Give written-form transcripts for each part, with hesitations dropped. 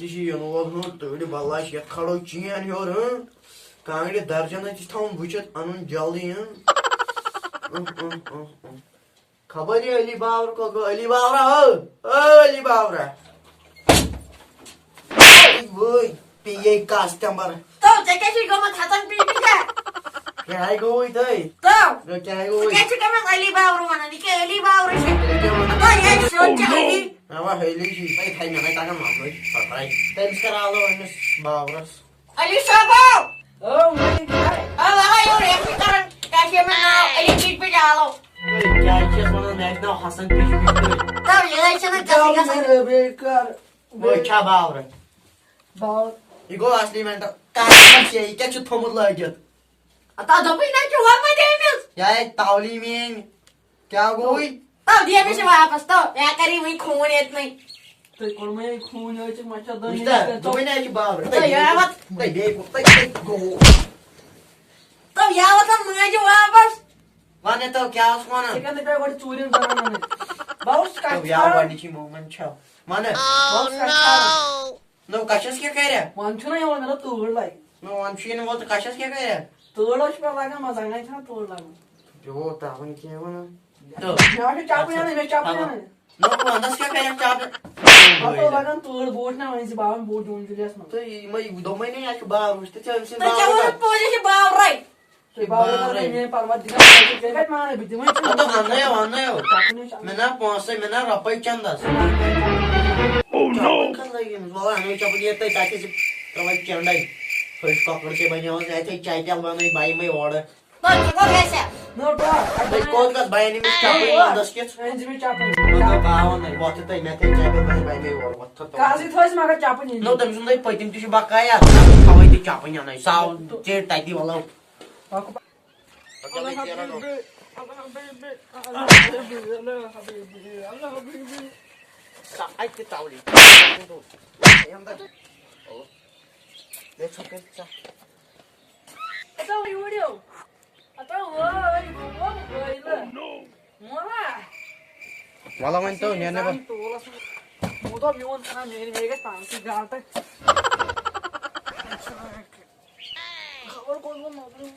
Tişi oğlum öyle vallahi şey karo çiğen yor. Kanka darjana tam vücut anın jalıyın. Kabari Ali Bavra kogo Ali Bavra Ali Bavra. Vui piye customer. Tao chạy cái gì mà thả tăng pi pi ra. Cái hai gối thôi. Tao. Rồi cái hai gối. Cái cái mà Ali bao rồi mà đi cái Ali bao rồi. Tao vậy sơn chạy đi. Ama hele gì phải thay nhà này ta làm rồi. Phải. Tem skaralo anh Bavra. Ali sao? Valla yok ya bir tane kaşıma Ali pi ra lo. Cái chiếc con này nó Hasan Piş büyük. Tao vậy sana kasih. Bekar. Bu cha Bavra. Bağır. İgo asli menta. Kaçma şey kaç tomur lagit. Tao đâu biết nói chuyện mà demiyoruz. Ya tavli min. Kya goy? Tao diyemiş vapas tao. Ya kari mi khun etmeyin. Te kormaya khun açık maça dönüyor. İşte bu ne ki Bavra? Tao ya bak. Tay de tay go. Tao ya bak mıncı vapas. Vane to kya usmana? Second पे बड़ी चोरी बनाने बहुत तो ya vadi ki moment çal. Mana? बहुत काट No kaças kya kare? मानछुना ये वाला तोड़ लाई No anşin volt kaças kya kare? तोड़ोश पर लगा मजा नहीं था तोड़ लगा Jo tavın ki wana. To. यहाँ से चापू जाने मैं चापू जाने No bu andas kya kare çap? अब तो लगा तोड़ बोट ना वहीं से बावन बोट जोन जुलियस में To mai do mai ne ya ki Bavra işte çavsin Tao cháu Bavra. nó pôi cái bao rồi. तो बावन का नहीं परमत दिखा जगत मारे बिजली में Ato anlayo. चापू ने Mena ponsa mena rapay chandas. Oh no. Wala ano chapu diye tay tache se travay chandai. First cocker se banya ho jaye tay chai chal banai bai mai order. Tao chỉ có cái xe. नो पा Tay kod kas bai ni mis chapu das ke. Range में चापू Oda bawa nai bote tay me tay chai banai bai mai order. What to. काजी थोस मगर चापू नहीं No tam sundai paitim tishi bakaya. Kawai tay chapu nya nai. Sao che tai di wala. आपको Ai ke tawli. Yang da. Oh. Let's okay. Atau video. Atau woi, woi le. Mana? Wala man to nya ne ba. Mudah miun sana मेरे पांसी गालते. खबर कौन कौन मालूम?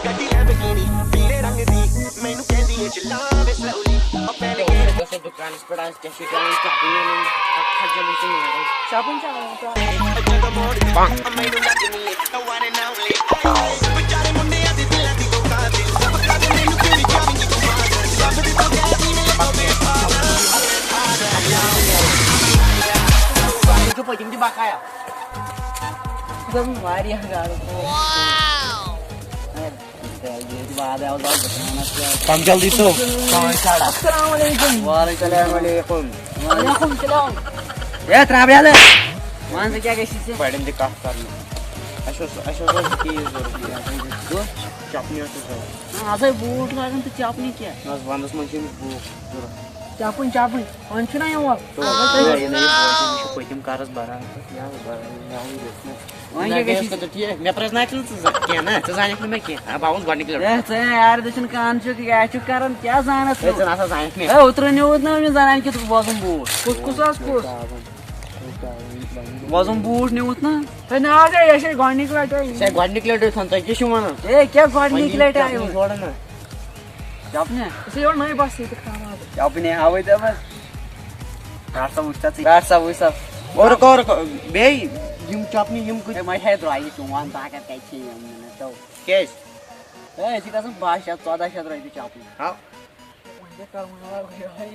ਗੱਡੀ ਲੈਂਬੋਰਗਿਨੀ ਪੀਲੇ ਰੰਗ ਦੀ ਮੈਨੂੰ ਕਹਿੰਦੀ ਏ ਚਲਾਵੇ ਸਲੋਲੀ ਉਹ ਪਹਿਲੇ Kasi dukan esperas kasi kami chapu ni khajja ni sini. चापून चापून. ਜਦੋਂ ਮੋੜਦੀ ਆ ਮੈਨੂੰ ਲੱਗਦੀ ਏ the one and only ਵਿਚਾਰੇ ਮੁੰਡਿਆਂ ਦੇ ਦਿਲਾਂ ਦੀ ਦੁਕਾਨ ਤੇ ਸਭ ਕਦੇ ਮੈਨੂੰ ਕਿਉਂ ਚਾਹੀਦੀ ਤੂੰ ਮਾਰ ਸਭ ਦੀ ਤੋਂ ਗੈਰੀ ਨੇ ਕੋਬੇ Itu pojim di bakaya. Dum mari hagaru. Pamjal dito. Assalamualaikum. Waalaikumsalam. Waalaikumsalam. Ya travel. मान से क्या कैसी से? Badin di kaf karna. Asho ki zor. Do chapni ato so. हाँ आधे बूट लागन तो चापनी क्या? Nas bandas manchin bu. चापून चापून. Anchana ये वो. To ya ne pojim pojim karas bara. Ya bara. Ya ui. वहीं क्या कैसी? Что ты? Меня признательница кена. Ты занят на меке. А баун гвардик лер. ये से यार दर्शन कान चुक क्या चुक करन क्या जाना Это तो? нас занят me. ए उतरने उतना में जाना कि तू वजन बूट. कुछ वजन बूट नहीं उतना. तो ना आ गए ऐसे गाड़ी निकला तो. Saya gvardik ler thanta ke shumana. ए क्या गाड़ी निकला था ये? छोड़ ना. चापने. इसे और नहीं बस ये तो खाना. Chapni आवे त बस. रास्ता उठता थी. Rasa wisa. Or bey yum chapni yum kuch. मैं है तो आई चुवान ताकत कैसी है मैंने तो. Kes. ए ऐसी कसम 1214 रही चापने. Ha. ये कर मारा भाई.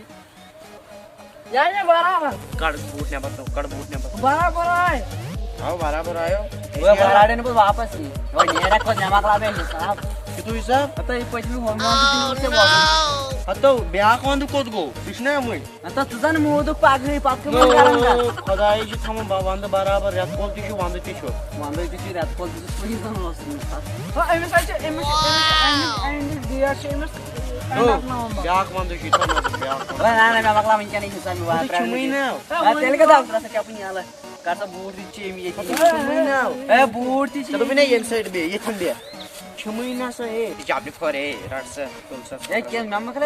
ये बराबर. Kad boot ne batao. Kad boot ne batao. बराबर है. Ao barabar ayo. वो बराबर ने वापस ही. वो नेरा को जमा करा बे साहब. Kitu isa. आता ये पछलू हम लोग से बोल. Hato bya kondu kod go. Bishna amui. आता तुझन मोदक पागरी पाक में करूंगा. Khodai ji tham babanda barabar rat kol tishu vandu tishu. वांदे किसी रात को कोई तो हो सकता. हां एम साइड एम दिया Sheamus. Bya vandu ji tham bya. ना मैं बकला में क्या नहीं हिसाब में बात. Chumui na. तेल का दाम रहा क्या पुनिया ला. Karsa boot di chemi ye. Chumui na. ए बूट थी. Tapi bina yen side be ye thande. Çamıyı nasıl Cabli kore, rarsa, tulsa. Kim namakla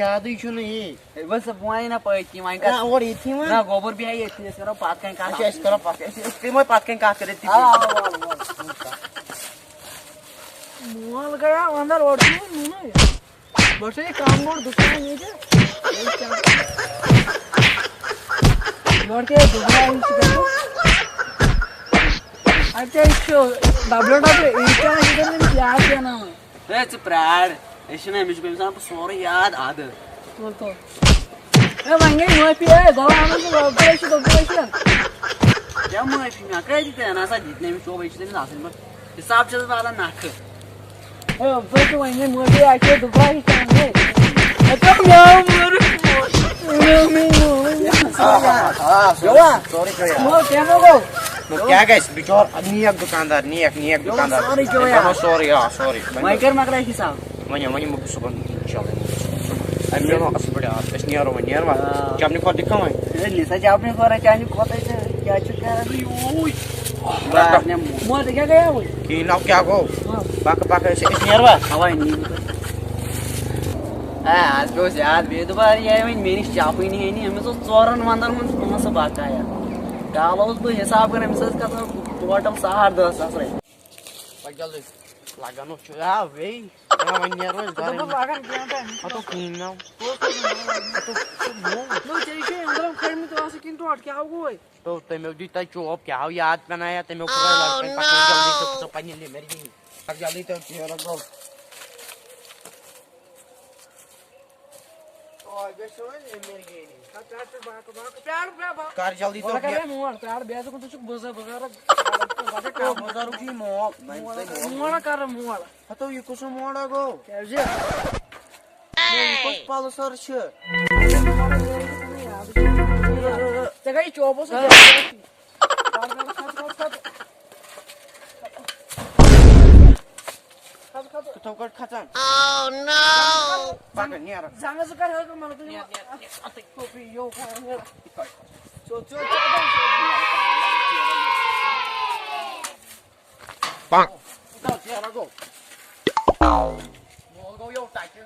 Yadı şunu बस वहीं ना पहुंची वहीं का Na or iti man. ना गोबर भी है ये इतने सारा पात का का Aşağı eskara pak. Eskimo patken kakere tipi. मुआल गया अंदर और नूना बस ये काम कर दुकान नहीं है लौट के दुकान से करो अच्छा इसको डबल इनका इधर में याद है ना It's proud. ऐसे ना मुझे बेमसा सोरे याद आद तो ए वंगे नो पी है दवा आने से ऑपरेशन क्या मैं फिर ना कर देते हैं ना सा जितने भी शो बेचते हैं ना सिर्फ हिसाब से वाला नाक ए तो वंगे नो पी आके दुबई चलेंगे अच्छा यार Sorry kaya. नो क्या हो No kya guys, bichor niyak दुकानदार, niyak दुकानदार. Sorry, Joya. Sorry ya, sorry. मैं कर मगर है हिसाब Manya magsuban inshallah. Ay meron asıl bada. Es niyaro man niyarma. Jab ni khodi kamay. लिसा जाप ने कर क्या नहीं कोता है क्या चुका है ओय ने मुआ तो क्या गया वो Ki naw kya go. Baka es niyarma. हवाई नहीं आज जो याद भी दोबारा ये मेरी चाप ही नहीं है नहीं हमें तो चोरन मंदर में सुना सब बाका है गालोस बो हिसाब कर मिसस का टोटल 10,000 रहे Pagal lagano chua vei. Na maniyaro es तो dar. लागा क्या था Ato clean now. नो चाहिए अंदर खेल में तो ऐसे किंतु अट क्या हुआ तो ते meu dita job kya ho yaad banaya te meu pura lag pe pagal jaldi se pani le meri ni. Pagal jaldi to tira go. Oh, beso es meri ni. Kar jaldi to क्या मुआ प्यार base को तो बजा बगारा to bazaru ki mo. मुआ कर मुआ Ato yukusu moda go. कैसे Yukos palo sarchı. जगह ही चौबो से Tokar katan. Oh no! Bak niara. जांगा से कर को मन तो अति कॉफी यो खाएंगे चो Bang. Tao tira go. Mo go yo tai chứ.